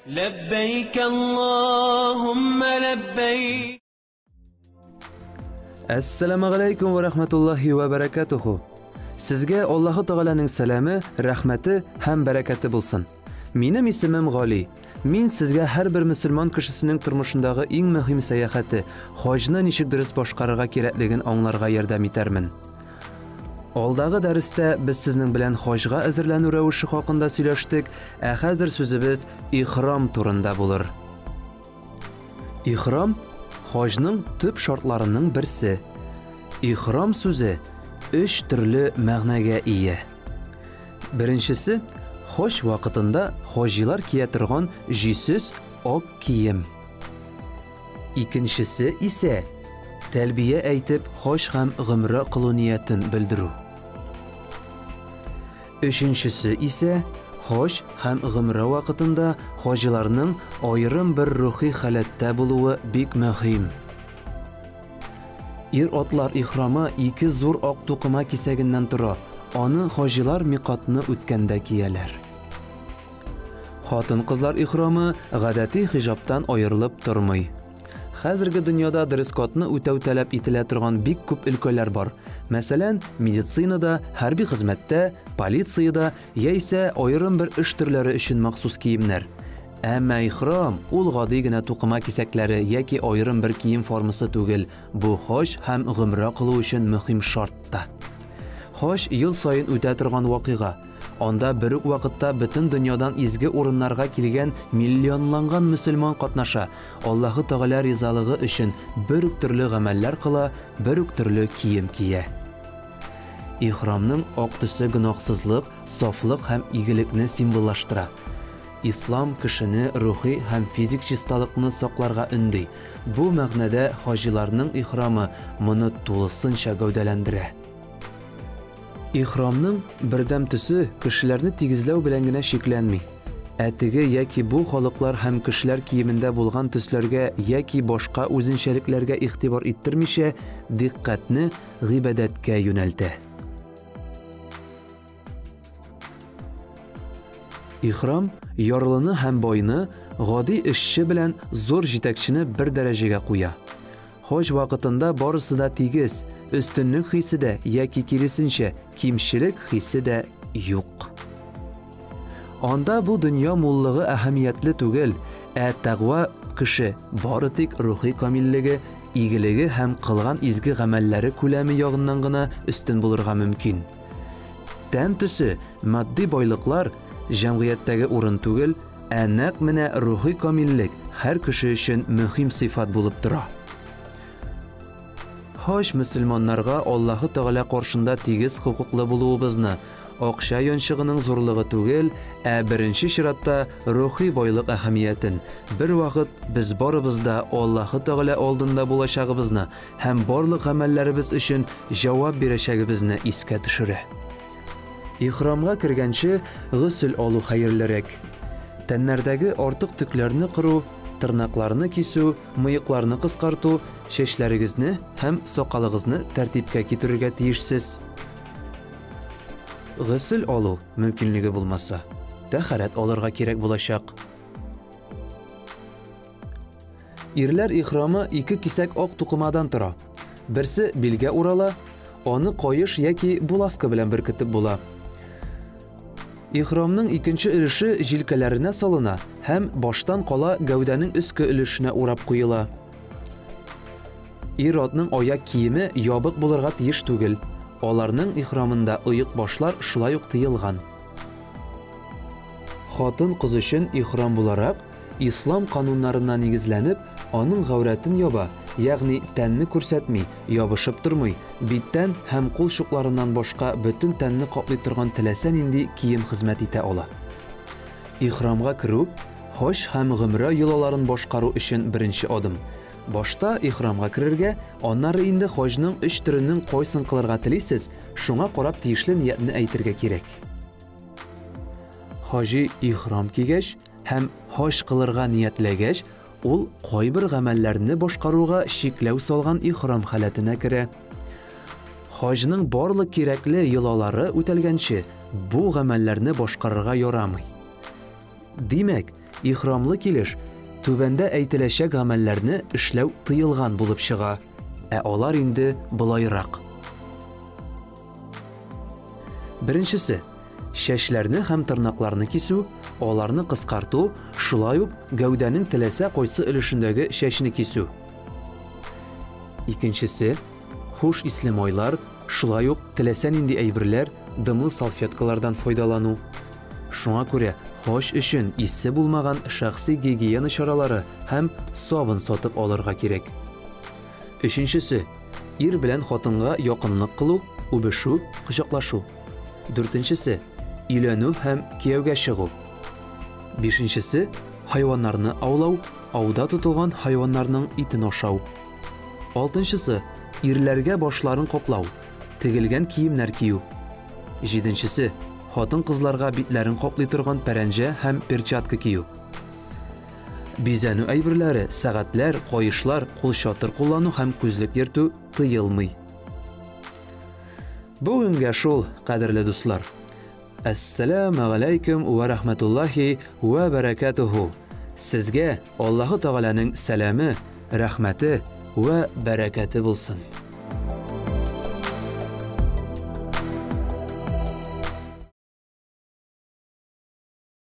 لبيك اللهم لبيك. Assalamu alaykum va rahmatullohi va barakatuhu. Sizga Alloh taolaning salami, rahmati ham barakati bo'lsin. Mening ismim G'oli. Men sizga har bir musulmon kishisining turmushidagi eng muhim sayohati, hojni nechik durust boshqarishga kerakligini anglarga yordam etarman. Oldagi darsda biz sizning bilan hojga hozirlanish ravishi haqida сөйләштек, hozir so'zimiz ihrom turida bo'lar. Ihrom hojning tub shartlarining birisi. Ihrom so'zi 3 turli ma'noga ega. Birinchisi, hoj vaqtida hojilar kiyatirgan jiysiz oq kiyim. Ikkinchisi ise talbiya aytib hoj ham g'umra qilу niyatin bildiru. Üçüncüsü ise hoj ham g'umra vaqtida hojilarning ayrim bir ruhiy holatda bo'luvi bek muhim. Otlar ihromi iki zo'r oq to'qima kesagidan tura, oni hojilar miqotni o'tganda kiyalar. Xotin qizlar ihromi g'adatiy hijobdan ayrilib turmay. Hozirgi dunyoda dress-kodni o'tav talab etila turgan bek ko'p ilkolar bor. Masalan, meditsinada, harbiy xizmatda, politsiyada yoki ayrim bir ish turlari uchun maxsus kiyimlar. Amma ihrom ul g'odigina to'qima kesaklari yoki ayrim bir kiyim formasi tugil. Bu hoj ham g'umra qilish uchun muhim shartda. Hoj yil sayin o'ta turgan voqea. Onda bir vaqtda butun dunyodan izgi o'rinlarga kelgan millionlangan musulmon qatnasha, Alloh taolo rizoligi uchun bir turli amallar qila, bir turli kiyim kiya. Ihromning oq tusi gunohsizlik, soflik ham igilikni simvollashtiradi. Islom kishini ruhiy ham fizik chistalikni saqlarga undi. Bu ma'noda hojilarning ihromi buni to'lisincha gavdalantiradi. Ihromning birdam tusi kishilarni tegizlaw bilangina cheklanmay. Atigi yoki bu xoliqlar ham kishilar kiyimida bo'lgan tuslarga yoki boshqa o'zinchaliklarga e'tibor ettirmisha, diqqatni g'ibodatga yo'naltiradi. Ihrom yorlig'ini ham boyni, g'odiy ishchi bilan zo'r yetakchini bir darajaga qo'ya. Hoj vaqtida borisida tegiz, ustunlik hissida yoki kirisincha kimchilik hissida yo'q. Onda bu dunyo mo'lligi ahamiyatli tugil, taqvo kishi boritik ruhiy komilligi, igiligi ham qilgan izgi amallari ko'lami yog'indan ustun bo'lirga mumkin. Tan tusi moddiy boyliqlar jamiyatdagi o'rin tugil, naq mina ruhiy komillik har kishi uchun muhim sifat bo'lib turadi. Hoj musulmonlarga Alloh taolo qarshında tegiz huquqli bo'lishimizni, oqsha yonshig'ining zo'rligi tugil, birinchi shiratda ruhiy boylik ahamiyatin, bir vaqt biz boribizda Alloh taolo oldinda bo'lashagimizni ham barliq amallarimiz uchun javob berishagimizni esga tushiradi. Ihromga kirgancha g'usl olu xayrliroq. Tanlardagi ortiq tuklarni qiruv, tirnoqlarni kesuv, miyiqlarni qisqartuv, sheshlaringizni ham soqolingizni tartibga keltirishga tiyishsiz. G'usl olu mumkinligi bo'lmasa, tahorat olirga kerak bo'lashaq. Erlar ihromi ikki kesak oq to'qimadan turadi. Birsi belga o'rala, oni qo'yish yoki bulavka bilan berkitib bo'ladi. Ihromning ikkinchi ilishi jilkalarına solina, ham boshdan qola gavdaning ustki ilishini o'rab qo'yila. Erotning oyoq kiyimi yobiq bo'lirga tiyish tugil. Ularning ihrominda oyoq boshlar shulay uq tiyilgan. Xotin qiz uchun ihrom bo'larak islom qonunlariga negizlanib, onun g'avratin yoba, ya'ni tanni ko'rsatmay, yobishib turmay, bitdan ham qo'l shuqlaridan boshqa butun tanni qoplay turgan tilasan indi kiyim xizmat eta oladi. Ihromga kirib, hoj ham g'umra yo'llarini boshqaruv uchun birinchi odim. Boshda ihromga kirishga, onlari endi hojning 3 turining qo'ysin qilirga tilaysiz, shunga qarab tiyishli niyatni aytirga kerak. Hoji ihrom kiygach, ham hoj qilirga niyatlagach, ul qo'y bir amallarni boshqaruvga cheklav solgan ihrom holatına kira. Hojning barliq kerakli yo'llari o'talgancha bu amallarni boshqarishga yoramay. Demak, ихрамлы килеш түбәндә әйтеләчәк гамәлләрне эшләү тыелган булып чыга. Алар инде булайрак. Беренчесе, чәчләрне һәм тырнакларны кисү, аларны кыскарту, шулай ук гәүдәнең теләсә кайсы өлешендәге чәчне кисү. Икенчесе, хуш исле майлар, шулай ук теләсә нинди әйберләр, дымлы салфеткалардан файдалану. Шуңа күрә хош өчен исе булмаган шәхси гигиена чаралары һәм сабын сатып алырга кирәк. Өченчесе, ир белән хатынга якынлык кылу, үбешү, кочаклашу. Дүртенчесе, өйләнү һәм кияүгә чыгу. Бишенчесе, хайваннарны аулау, ауда тотылган хайваннарның итен ашау. Алтынчысы, ирләргә башларын каплау, тегелгән киемнәр кию. Җиденчесе, хатын-кызларга битләрен каплый торган пәрәнҗә һәм перчатка кию. Бизәнү әйберләре, сәгатьләр, каешлар, кулчатыр куллану һәм күзлек йөртү тыелмый. Бүгенгә шул, кадерле дуслар. Ассаламу алейкум ва рахматуллахи ва баракатуху. Сезгә Аллаһу Тәгаләнең сәламе, рәхмәте ва бәрәкәте булсын.